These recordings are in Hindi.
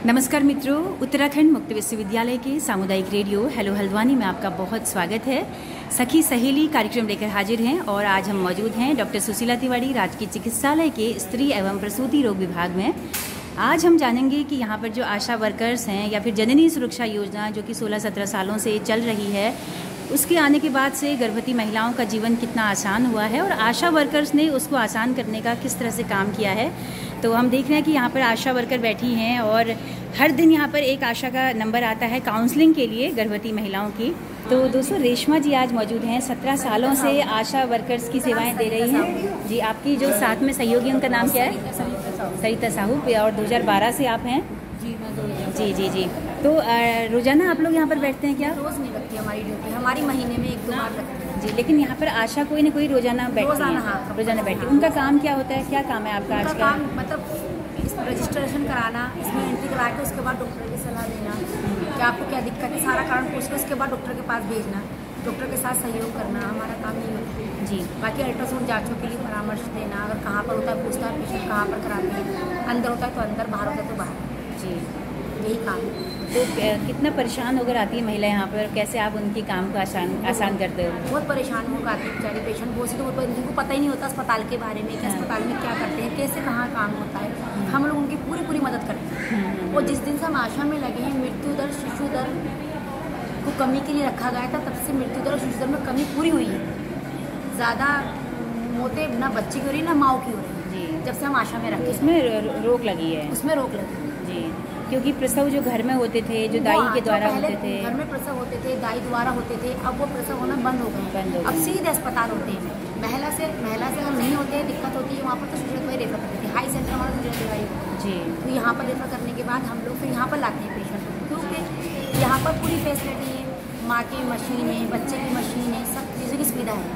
नमस्कार मित्रों, उत्तराखंड मुक्त विश्वविद्यालय के सामुदायिक रेडियो हेलो हल्द्वानी में आपका बहुत स्वागत है। सखी सहेली कार्यक्रम लेकर हाजिर हैं और आज हम मौजूद हैं डॉक्टर सुशीला तिवारी राजकीय चिकित्सालय के स्त्री एवं प्रसूति रोग विभाग में। आज हम जानेंगे कि यहाँ पर जो आशा वर्कर्स हैं या फिर जननी सुरक्षा योजना जो कि 16-17 सालों से चल रही है, उसके आने के बाद से गर्भवती महिलाओं का जीवन कितना आसान हुआ है और आशा वर्कर्स ने उसको आसान करने का किस तरह से काम किया है। तो हम देख रहे हैं कि यहाँ पर आशा वर्कर बैठी हैं और हर दिन यहाँ पर एक आशा का नंबर आता है काउंसलिंग के लिए गर्भवती महिलाओं की। तो दोस्तों, रेशमा जी आज मौजूद हैं, 17 सालों से आशा वर्कर्स की सेवाएं दे रही हैं। जी, आपकी जो साथ में सहयोगी उनका नाम क्या है? सरिता साहू। और 2012 से आप हैं? जी। तो रोजाना आप लोग यहाँ पर बैठते हैं क्या? रोज नहीं लगती हमारी ड्यूटी, हमारी महीने में 1-2 बार लगती है। जी, लेकिन यहाँ पर आशा कोई ना कोई रोजाना बैठती है। रोजाना बैठती है। उनका काम क्या होता है? क्या काम है आपका आज का? काम मतलब रजिस्ट्रेशन कराना, इसमें एंट्री करा के उसके बाद डॉक्टर की सलाह देना कि आपको क्या दिक्कत है, सारा कारण पूछ के उसके बाद डॉक्टर के पास भेजना, डॉक्टर के साथ सहयोग करना, हमारा काम नहीं होता है। जी, बाकी अल्ट्रासाउंड जांचों के लिए परामर्श देना, अगर कहाँ पर होता है पूछता है पेशेंट कहाँ पर कराते हैं, अंदर होता है तो अंदर, बाहर होता है तो बाहर। जी, यही काम है। तो कितना परेशान होकर आती है महिला यहाँ पर? कैसे आप उनकी काम को आसान करते हो? बहुत परेशान होकर आती है बेचारी पेशेंट। बहुत सी तो उनको पता ही नहीं होता अस्पताल के बारे में कि अस्पताल में क्या करते हैं, कैसे कहाँ काम होता है। हम लोग उनकी पूरी मदद करते हैं। और जिस दिन से हम आशा में लगे हैं, मृत्यु दर, शिशु दर को कमी के लिए रखा गया था, तब से मृत्यु दर और शिशु दर में कमी पूरी हुई है। ज़्यादा मौतें ना बच्चे की हो रही ना माओ की हो रही है। जब से हम आशा में रखे, उसमें रोक लगी है। उसमें रोक लगी जी, क्योंकि प्रसव जो घर में होते थे, जो दाई के द्वारा होते थे, घर में प्रसव होते थे, दाई द्वारा होते थे, अब वो प्रसव होना बंद हो गए। अब सीधे अस्पताल होते हैं। महिला से अगर नहीं होते, दिक्कत होती है वहाँ पर तो सुशीला तिवारी रेफर करते थे। हाई सेंटर हमारा सुशीला तिवारी जी। तो यहाँ पर रेफर करने के बाद हम लोग फिर यहाँ पर लाते हैं पेशेंट को, क्योंकि यहाँ पर पूरी फैसिलिटी है, माँ की मशीन है, बच्चे की मशीन है, सब चीज़ों की सुविधा है।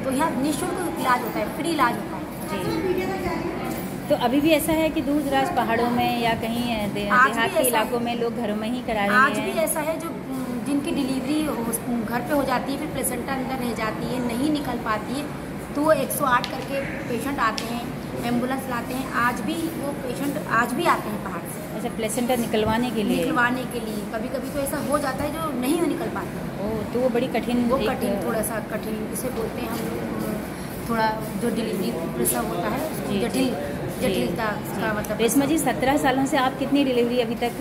तो यहाँ निःशुल्क इलाज होता है, फ्री इलाज होता है जी। तो अभी भी ऐसा है कि दूर दराज पहाड़ों में या कहीं देहात के इलाकों में लोग घरों में ही करा रहे हैं? आज भी ऐसा है, जो जिनकी डिलीवरी घर पे हो जाती है, फिर प्लेसेंटा अंदर रह जाती है, नहीं निकल पाती है, तो वो 108 करके पेशेंट आते हैं, एम्बुलेंस लाते हैं। आज भी वो पेशेंट आज भी आते हैं पहाड़ से। अच्छा, प्लेसेंटा निकलवाने के लिए? कभी कभी तो ऐसा हो जाता है जो नहीं निकल पाता। ओह, तो वो बड़ी कठिन, थोड़ा सा कठिन जिसे बोलते हैं हम, थोड़ा जो डिलीवरी प्रसव होता है जटिलता का मतलब। रेशमा जी, 17 सालों से आप कितनी डिलीवरी अभी तक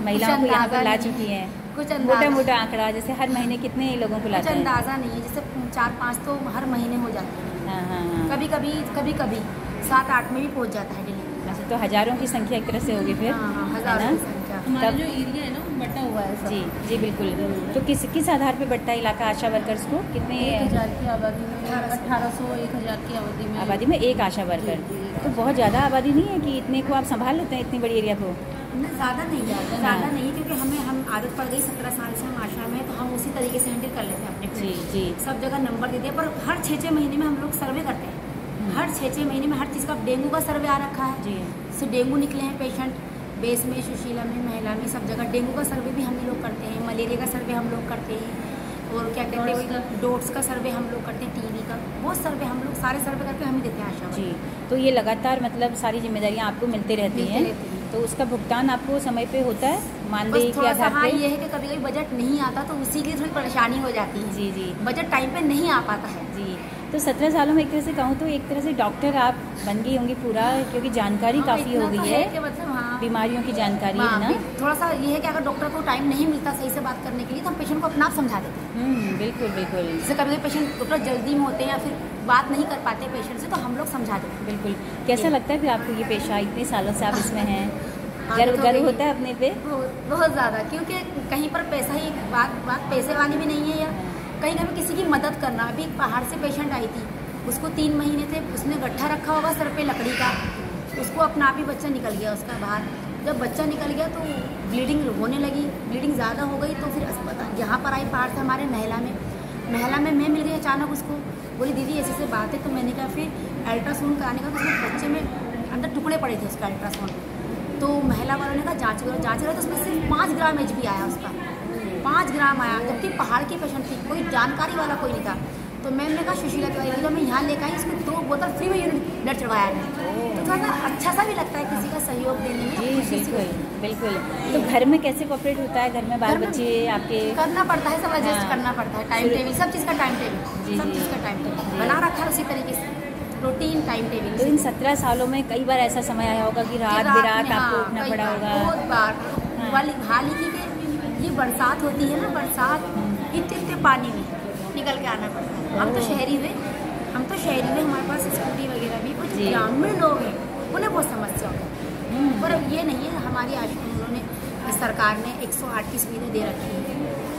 महिलाओं को यहाँ पर ला चुकी हैं? कुछ मोटा आंकड़ा, जैसे हर महीने कितने लोगों को लाते हैं? कुछ अंदाजा नहीं है, जैसे 4-5 तो हर महीने हो जाते हैं। हाँ। कभी 7-8 में भी पहुँच जाता है डिलीवरी। अच्छा, तो हजारों की संख्या एक तरह से होगी फिर? हाँ, हजारों की संख्या। हमारा जो एरिया है ना बटा हुआ है। जी बिल्कुल। तो किस आधार पे बढ़ता है इलाका आशा वर्कर्स को? कितने? 1000 की आबादी में, 1800-1000 की आबादी में एक आशा वर्कर। तो बहुत ज़्यादा आबादी नहीं है कि इतने को आप संभाल लेते हैं, इतनी बड़ी एरिया को? ज़्यादा नहीं, क्योंकि हम आदत पड़ गई। 17 साल से हम आशा में, तो हम उसी तरीके से हैंडल कर लेते हैं अपने। जी। सब जगह नंबर देते हैं, पर हर 6-6 महीने में हम लोग सर्वे करते हैं। हर 6-6 महीने में हर चीज़ का, डेंगू का सर्वे आ रखा है जी। तो डेंगू निकले हैं पेशेंट, बेस में, सुशीला में, महिला में, सब जगह डेंगू का सर्वे भी हम लोग करते हैं। मलेरिया का सर्वे हम लोग करते हैं, और क्या कहते हैं, डोट्स का सर्वे हम लोग करते हैं, टीबी का, बहुत सर्वे हम लोग, सारे सर्वे करके हम ही देते हैं आशा जी। तो ये लगातार मतलब सारी जिम्मेदारियां आपको मिलती रहती हैं, तो उसका भुगतान आपको समय पे होता है मानदेय के आधार पे? हाँ, ये है कि कभी कभी बजट नहीं आता तो उसी की थोड़ी परेशानी हो जाती है। जी। बजट टाइम पे नहीं आ पाता है जी। तो 17 सालों में एक तरह से कहूँ तो एक तरह से डॉक्टर आप बन गई होंगी पूरा, क्योंकि जानकारी काफ़ी हो गई है कि मतलब बीमारियों की जानकारी है ना। थोड़ा सा ये है कि अगर डॉक्टर को टाइम नहीं मिलता सही से बात करने के लिए, तो हम पेशेंट को अपना आप समझा देते हैं। बिल्कुल। जैसे कभी पेशेंट डॉक्टर जल्दी में होते हैं या फिर बात नहीं कर पाते पेशेंट से, तो हम लोग समझा देते हैं। बिल्कुल। कैसा लगता है फिर आपको ये पेशा? इतने सालों से आप इसमें हैं, गर्व होता है अपने पे? बहुत ज़्यादा, क्योंकि कहीं पर पैसा ही बात पैसे वाली भी नहीं है, या कहीं कभी किसी की मदद करना। अभी एक पहाड़ से पेशेंट आई थी, उसको 3 महीने थे, उसने गट्ठा रखा होगा सर पे लकड़ी का, उसको अपना आप ही बच्चा निकल गया उसका बाहर। जब बच्चा निकल गया तो ब्लीडिंग होने लगी, ब्लीडिंग ज़्यादा हो गई, तो फिर अस्पताल यहाँ पर आई पहाड़ से हमारे महिला में मैं मिल गई अचानक उसको। बोली दीदी ऐसे बात है। तो मैंने कहा, फिर अल्ट्रासाउंड कराने का, तो उसमें बच्चे में अंदर टुकड़े पड़े थे उसका अल्ट्रासाउंड। तो महिला वालों ने कहा जाँच करो, तो उसमें सिर्फ 5 ग्राम HB आया उसका, 5 ग्राम आया, जबकि पहाड़ की पेशेंट थी, कोई जानकारी वाला कोई नहीं था। तो मैम ने कहा सुशीला तिवारी, जब मैं यहाँ लेकर आई, इसमें 2 बोतल फ्री में यूनिट ब्लड चढ़वाया है। तो थोड़ा सा अच्छा सा भी लगता है किसी का सहयोग देने में। जी बिल्कुल बिल्कुल। तो घर में कैसे कोऑपरेट होता है? घर में बाल बच्चे आपके करना पड़ता है, सब एडजस्ट करना पड़ता है, टाइम टेबल, सब चीज़ का टाइम टेबल, जी, सब जी। चीज़ का टाइम टेबल बना रखा है उसी तरीके से, रूटीन टाइम टेबल। तो इन 17 सालों में कई बार ऐसा समय आया होगा कि रात बेरात आपको उठना पड़ा होगा? बहुत बार। हाल ही की ये बरसात होती है ना, बरसात इतने पानी में निकल के आना पड़ता है। हम तो शहरी हुए, हमारे पास स्कूटी वगैरह भी, कुछ ग्रामीण लोग हैं उन्हें बहुत समस्या होती है। पर ये नहीं है, हमारी उन्होंने सरकार ने 108 की सुविधा दे रखी है।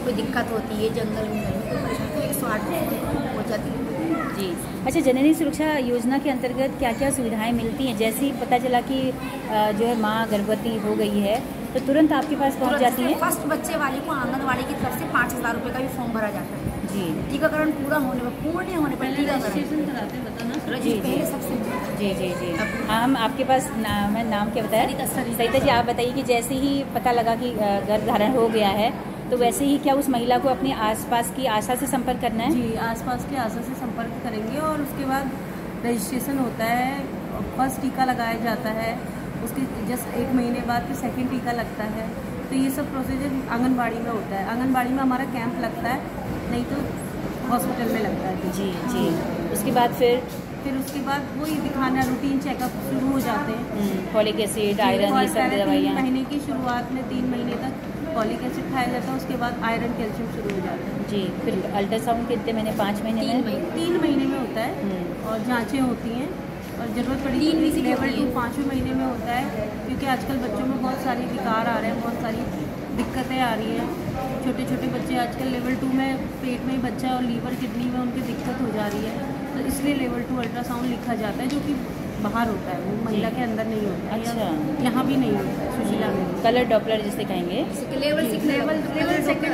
कोई दिक्कत होती है जंगल में कोई परेशानी, 108 हो जाती है। जी अच्छा, जननी सुरक्षा योजना के अंतर्गत क्या क्या सुविधाएं मिलती हैं? जैसे ही पता चला कि जो है माँ गर्भवती हो गई है तो तुरंत आपके पास पहुंच जाती है? फर्स्ट बच्चे वाले को आंगनवाड़ी की तरफ से 5,000 रुपये का भी फॉर्म भरा जाता है। जी। टीकाकरण पूर्ण होने पर रजिस्ट्रेशन कराते हैं, बताना। जी जी सबसे जी जी जी। हम आपके पास मैं नाम क्या बताया? सरिता जी, आप बताइए कि जैसे ही पता लगा कि गर्भधारण हो गया है तो वैसे ही क्या उस महिला को अपने आसपास की आशा से संपर्क करना है? जी, आसपास की आशा से संपर्क करेंगे और उसके बाद रजिस्ट्रेशन होता है, फर्स्ट टीका लगाया जाता है, उसके जस्ट 1 महीने बाद फिर सेकंड टीका लगता है। तो ये सब प्रोसीजर आंगनबाड़ी में होता है। आंगनबाड़ी में हमारा कैंप लगता है, नहीं तो हॉस्पिटल में लगता है। जी जी। उसके बाद फिर उसके बाद वही दिखाना, रूटीन चेकअप शुरू हो जाते हैं। फॉलिक एसिड, आयरन, ये सब दवाइयाँ। 3 महीने की शुरुआत में 3 महीने तक फॉलिक एसिड खाया जाता है, उसके बाद आयरन कैल्शियम शुरू हो जाता है। जी। फिर अल्ट्रासाउंड कितने महीने? 5 महीने में? 3 महीने में होता है और जांचें होती हैं और ज़रूरत पड़ी तो लेवल 2 5वें महीने में होता है, क्योंकि आजकल बच्चों में बहुत सारी विकार आ रहे हैं, बहुत सारी दिक्कतें आ रही हैं। छोटे छोटे बच्चे आजकल लेवल 2 में पेट में ही बच्चा और लीवर किडनी में उनकी दिक्कत हो जा रही है, तो इसलिए लेवल 2 अल्ट्रासाउंड लिखा जाता है, जो कि बाहर होता है, वो महिला के अंदर नहीं होता है। अच्छा। यहाँ भी नहीं होता है, सुशीला में। कलर डॉपलर जिसे कहेंगे? लेवल 2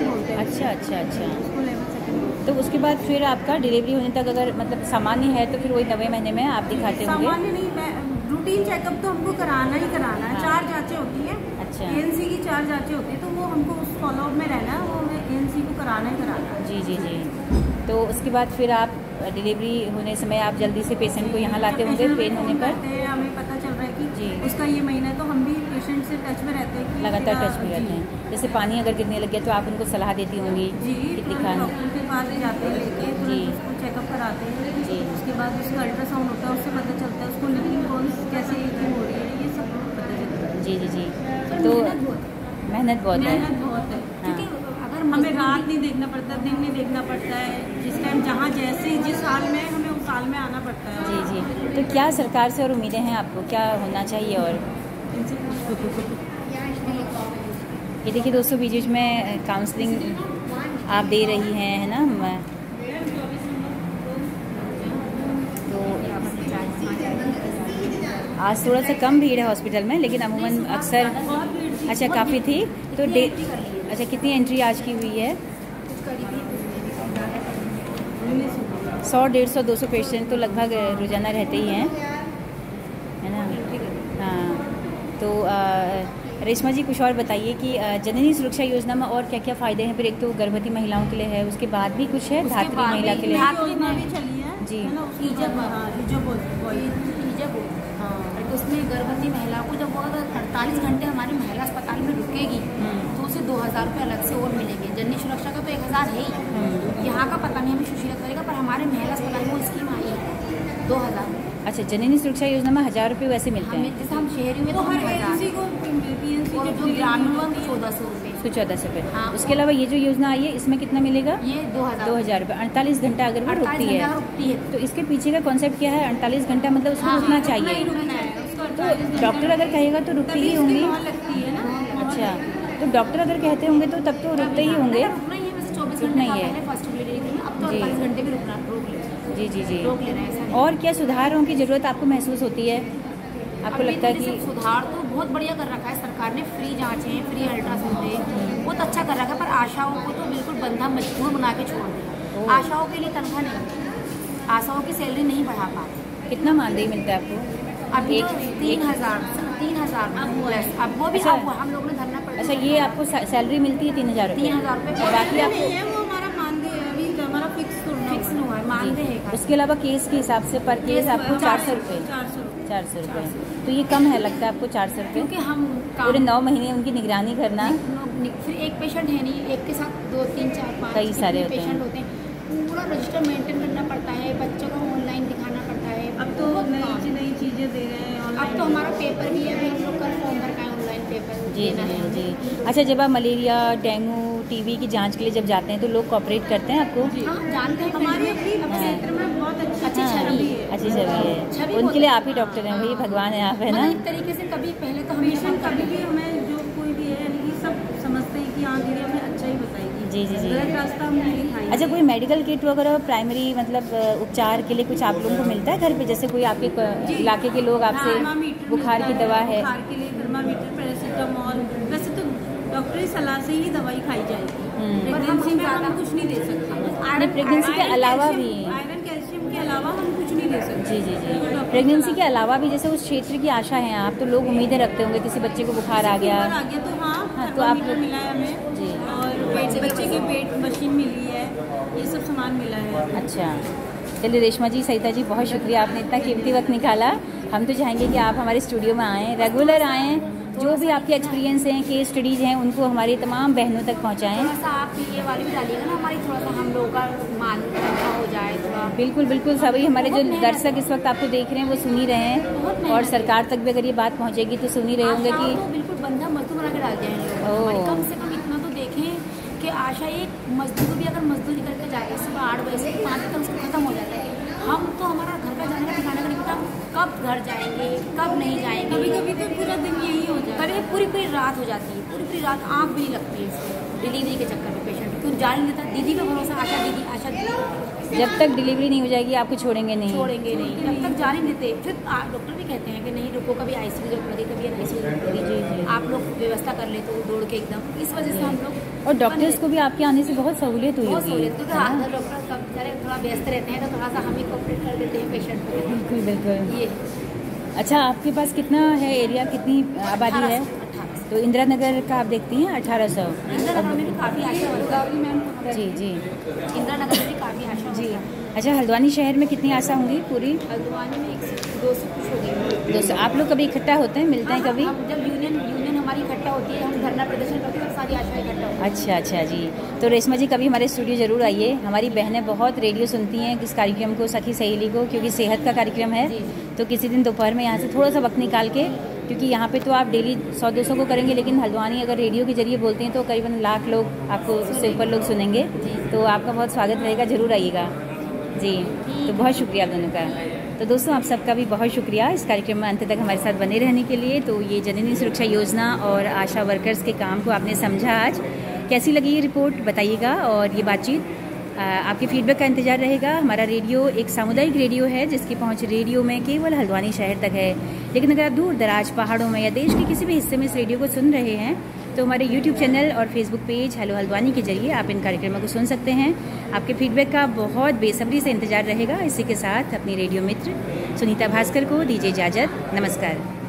बोलते हैं। अच्छा अच्छा अच्छा। उसको लेवल 2 तो उसके बाद फिर आपका डिलीवरी होने तक अगर मतलब सामान्य है तो फिर वही 9वें महीने में आप दिखाते होंगे? सामान्य नहीं, रूटीन चेकअप तो हमको कराना ही कराना है। 4 जांचें होती हैं। अच्छा। ANC की 4 जांचें होती है, तो वो हमको उस फॉलोअप में रहना है, वो हमें ANC को कराना ही कराना है। जी जी जी। तो उसके बाद फिर आप डिलीवरी होने समय आप जल्दी से पेशेंट को यहाँ लाते होंगे पेन होने पर? हमें पता चल रहा है कि जी। उसका ये महीना है, तो हम भी पेशेंट से टच में रहते हैं कि लगातार टच में रहते हैं। जैसे पानी अगर गिरने लग गया तो आप उनको सलाह देती होंगी जी, कि तो दिखाने? डॉक्टर के पास जाते हैं, लेके जी। उसको चेकअप कराते हैं। जी। उसके बाद उसका अल्ट्रासाउंड होता है, उससे पता चलता है उसको लीकिंग कौन कैसे लीकिंग हो रही है, ये सब पता चलता है। जी जी जी। तो मेहनत बहुत है। मेहनत बहुत है, क्योंकि अगर हमें रात नहीं देखना पड़ता, दिन नहीं देखना पड़ता है, जिस टाइम जहाँ जैसे जिस हाल में हमें उस हाल में आना पड़ता है। जी जी। तो क्या सरकार से और उम्मीदें हैं आपको, क्या होना चाहिए? और इनसे ये देखिए दोस्तों, बीच बीच में काउंसलिंग आप दे रही हैं, है ना? तो आज थोड़ा सा कम भीड़ है हॉस्पिटल में, लेकिन अमूमन अक्सर अच्छा काफ़ी थी। तो अच्छा, कितनी एंट्री आज की हुई है? 100, 150, 200 पेशेंट तो लगभग रोजाना रहते ही हैं, है ना? हाँ। तो रेशमा जी कुछ और बताइए कि जननी सुरक्षा योजना में और क्या क्या फ़ायदे हैं? फिर एक तो गर्भवती महिलाओं के लिए है, उसके बाद भी कुछ है धात्री महिला के लिए? योजना भी चली है जी। है ना, उसमें गर्भवती महिलाओं को जब वो अगर 48 घंटे हमारी महिला अस्पताल में रुकेगी तो उसे 2,000 रुपये अलग से और मिलेंगे। जननी सुरक्षा का तो 1,000 है ही, यहाँ का पता नहीं हमें सुशीला करेगा, पर हमारे महिला अस्पताल में वो स्कीम आई है 2,000। अच्छा, जननी सुरक्षा योजना में 1,000 रुपये वैसे मिलते हैं? जैसे हम शहरी में तो हमें 1,000 और जो ग्रामीण हुआ 1,400 रुपये। उसको 1,400 रुपये। हाँ। उसके अलावा ये जो योजना आई है इसमें कितना मिलेगा? ये 2,000 रुपये 48 घंटा अगर वो रुकती है। रुकती है। तो इसके पीछे का कॉन्सेप्ट क्या है? 48 घंटा मतलब उसको रुकना चाहिए। तो डॉक्टर अगर कहेगा तो रुकती ही होंगी। लगती है ना। अच्छा, तो डॉक्टर अगर कहते होंगे तो तब तो रुकते ही होंगे। रुकना ही है, वैसे 24 रुकना घंटे ही का है। पहले फर्स्ट डिलीवरी में, अब तो जी। 48 घंटे भी रोक ले जी जी जी। रोक ले रहे हैं ऐसा नहीं। और क्या सुधारों की ज़रूरत आपको महसूस होती है? आपको लगता है कि सुधार तो बहुत बढ़िया कर रखा है सरकार ने, फ्री जांचें, फ्री अल्ट्रासाउंड है, बहुत अच्छा कर रखा है, पर आशाओं को तो बिल्कुल बंधा मजबूर बना के छोड़ दिया। आशाओं के लिए तनख्वाह नहीं, आशाओं की सैलरी नहीं बढ़ा पाते। कितना मानदेय मिलता है आपको? अभी तो 3,000 अब वो भी अच्छा। हम लोग ने धरना पड़ा। अच्छा, ये आपको सैलरी मिलती है 3,000 रुपये? 3,000 रुपये बाकी आपको वो हमारा मानदेय अभी हमारा फिक्स नहीं हुआ है, मानदेय है। उसके अलावा केस के हिसाब से पर केस आपको 400 रुपये। 400 रुपये, तो ये कम है लगता है आपको 400 रुपये, क्योंकि हम पूरे 9 महीने उनकी निगरानी करना। फिर एक पेशेंट है नहीं, एक के साथ 2 3 4 5 कई सारे पेशेंट होते हैं, पूरा रजिस्टर मेंटेन करना पड़ता है, बच्चों को ऑनलाइन दिखाना पड़ता है। अब तो नई चीज़ें दे रहे हैं। अब तो हमारा पेपर भी है, अभी हम लोग कल फॉर्म भर का है ऑनलाइन पेपर। जी जी। अच्छा, जब आप मलेरिया, डेंगू, टीबी की जांच के लिए जब जाते हैं तो लोग कोऑपरेट करते हैं आपको? हाँ, जानते हैं। हमारे अपने क्षेत्र में बहुत अच्छी छवि है। अच्छी छवि है, उनके लिए आप ही डॉक्टर हैं, वही भगवान है आप, है ना? एक तरीके से कभी पहले तो हमेशा कभी भी हमें जो कोई भी है ये सब समझते हैं कि हाँ दीदी हमें अच्छा ही बताएगी। जी जी जी। गलत रास्ता हम नहीं दिखाएंगे। अच्छा, कोई मेडिकल किट वगैरह प्राइमरी मतलब उपचार के लिए कुछ आप लोगों को मिलता है घर पे? जैसे कोई आपके इलाके के लोग आपसे बुखार की दवा है, बुखार के लिए थर्मामीटर, पैरासीटामोल, वैसे तो डॉक्टरी सलाह से ही दवाई खाई जाएगी। प्रेगनेंसी में हम कुछ नहीं दे सकते। प्रेगनेंसी के अलावा भी आयरन कैल्शियम के अलावा हम कुछ नहीं दे सकते। जी जी जी। प्रेगनेंसी के अलावा भी जैसे उस क्षेत्र की आशा है आप, तो लोग उम्मीदें रखते होंगे किसी बच्चे को बुखार आ गया तो हाँ तो आप मिला है हमें जी, और बच्चे के पेट मशीन मिली है, ये सब सामान मिला है। अच्छा, चलिए रेशमा जी, सरिता जी, बहुत शुक्रिया, आपने इतना कीमती वक्त निकाला। हम तो चाहेंगे कि आप हमारे स्टूडियो में आएँ, रेगुलर आएँ, जो भी आपके एक्सपीरियंस हैं, केस स्टडीज़ हैं, उनको हमारी तमाम बहनों तक पहुँचाएँ। थोड़ा सा आप ये वाली भी डालिएगा ना, हमारी थोड़ा सा हम लोगों का मान हो जाए थोड़ा। बिल्कुल बिल्कुल, सभी हमारे जो दर्शक इस वक्त आपको देख रहे हैं वो सुन ही रहे हैं, और सरकार तक भी अगर ये बात पहुँचेगी तो सुन ही रहे होंगे कि तो बिल्कुल बंधा मजदूर बना के डाल जाएंगे। कम से कम इतना तो देखें कि आशा एक मजदूर भी अगर मजदूरी करके जाए सुबह 8 बजे से 5 बजे तक उसको खत्म हो जाता है। हम तो हमारा घर का जाने का ठिकाना का नहीं पता, कब घर जाएंगे कब नहीं जाएंगे। कभी कभी तो पूरा दिन यही हो जाता है, कभी पूरी रात हो जाती है, पूरी रात आँख भी नहीं लगती है डिलीवरी के चक्कर में पेशेंट, क्यों जान नहीं देता। दीदी का भरोसा, आशा दीदी जब तक डिलीवरी नहीं हो जाएगी आपको छोड़ेंगे नहीं, जब तक जाने नहीं देते। फिर डॉक्टर भी कहते हैं कि नहीं रुको, कभी आईसीयू जरूरत लगी कभी आईसीयू जरूरत लगी, आप लोग व्यवस्था कर ले तो दौड़ के एकदम। इस वजह से हम लोग, और डॉक्टर्स को भी आपके आने से बहुत सहूलियत हुई होगी, क्योंकि डॉक्टर थोड़ा व्यस्त रहते हैं तो थोड़ा सा हम ही कोऑपरेट कर देते हैं पेशेंट को। बिल्कुल बिल्कुल। ये अच्छा, आपके पास कितना है एरिया, कितनी आबादी है? तो इंदिरा नगर का आप देखती हैं 1800। इंदिरा नगर में भी काफ़ी आशा जी जी, इंदिरा नगर में भी काफ़ी आशा जी। अच्छा, हल्द्वानी शहर में कितनी आशा होंगी पूरी? हल्द्वानी में 200 कुछ हो गई। 200। आप लोग कभी इकट्ठा होते हैं, मिलते हैं कभी? जब यूनियन हमारी इकट्ठा होती है, हम धरना प्रदर्शन करते हैं, सारी आशा इकट्ठा होती है। अच्छा अच्छा जी। तो रेशमा जी, कभी हमारे स्टूडियो ज़रूर आइए। हमारी बहनें बहुत रेडियो सुनती हैं इस कार्यक्रम को, सखी सहेली को, क्योंकि सेहत का कार्यक्रम है। तो किसी दिन दोपहर में यहाँ से थोड़ा सा वक्त निकाल के, क्योंकि यहाँ पे तो आप डेली 100-200 को करेंगे, लेकिन हल्द्वानी अगर रेडियो के जरिए बोलते हैं तो करीबन 1 लाख लोग आपको, उससे ऊपर लोग सुनेंगे। तो आपका बहुत स्वागत रहेगा, ज़रूर आइएगा जी। तो बहुत शुक्रिया आप दोनों का। तो दोस्तों, आप सबका भी बहुत शुक्रिया इस कार्यक्रम में अंत तक हमारे साथ बने रहने के लिए। तो ये जननी सुरक्षा योजना और आशा वर्कर्स के काम को आपने समझा आज, कैसी लगी ये रिपोर्ट बताइएगा, और ये बातचीत आपके फीडबैक का इंतजार रहेगा। हमारा रेडियो एक सामुदायिक रेडियो है जिसकी पहुंच रेडियो में केवल हल्द्वानी शहर तक है, लेकिन अगर आप दूर दराज पहाड़ों में या देश के किसी भी हिस्से में इस रेडियो को सुन रहे हैं तो हमारे YouTube चैनल और Facebook पेज हेलो हल्द्वानी के जरिए आप इन कार्यक्रमों को सुन सकते हैं। आपके फीडबैक का बहुत बेसब्री से इंतजार रहेगा। इसी के साथ अपनी रेडियो मित्र सुनीता भास्कर को दीजिए इजाज़त। नमस्कार।